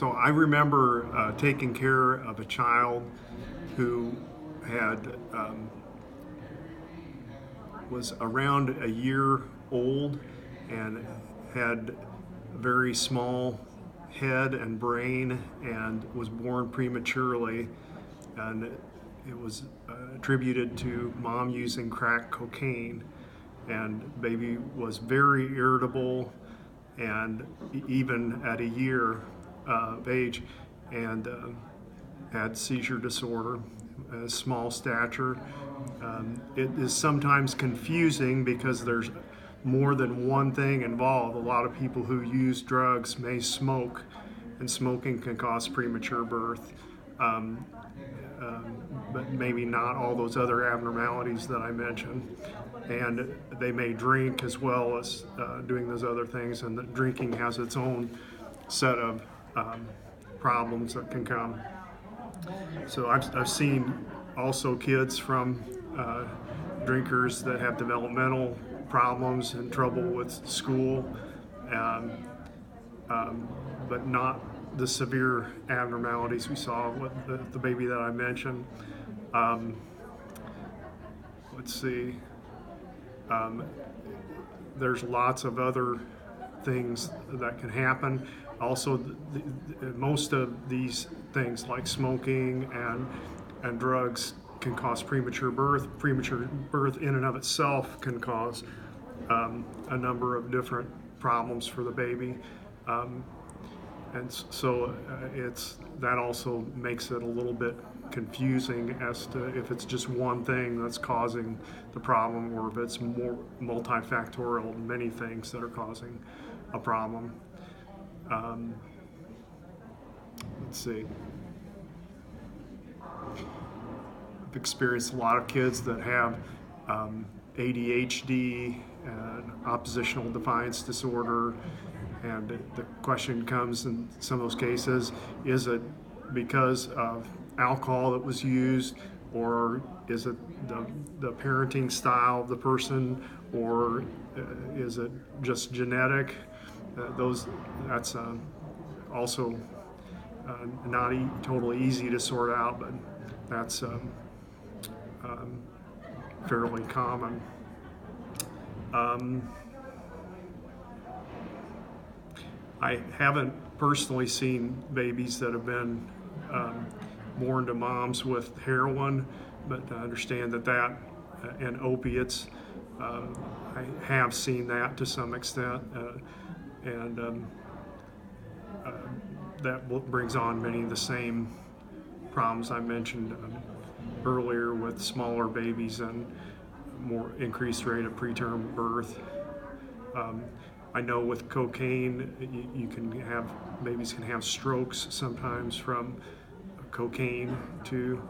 So I remember taking care of a child who had was around a year old and had a very small head and brain and was born prematurely, and it was attributed to mom using crack cocaine, and baby was very irritable and even at a year of age, and had seizure disorder, small stature. It is sometimes confusing because there's more than one thing involved. A lot of people who use drugs may smoke, and smoking can cause premature birth, um, but maybe not all those other abnormalities that I mentioned. And they may drink as well as doing those other things, and the drinking has its own set of problems that can come. So I've seen also kids from drinkers that have developmental problems and trouble with school, um, but not the severe abnormalities we saw with the baby that I mentioned. Um, let's see. Um, there's lots of other things that can happen. Also, most of these things like smoking and drugs can cause premature birth. Premature birth in and of itself can cause a number of different problems for the baby. Um, and so it's that also makes it a little bit confusing as to if it's just one thing that's causing the problem or if it's more multifactorial, many things that are causing a problem. Um, let's see. I've experienced a lot of kids that have ADHD and oppositional defiance disorder, and the question comes in some of those cases, is it because of alcohol that was used, or is it the parenting style of the person, or is it just genetic? That's also not totally easy to sort out, but that's um, fairly common. Um, I haven't personally seen babies that have been born to moms with heroin, but I understand that and opiates, I have seen that to some extent, and uh, that brings on many of the same problems I mentioned earlier with smaller babies and more increased rate of preterm birth. Um, I know with cocaine, you can have babies can have strokes sometimes from cocaine too.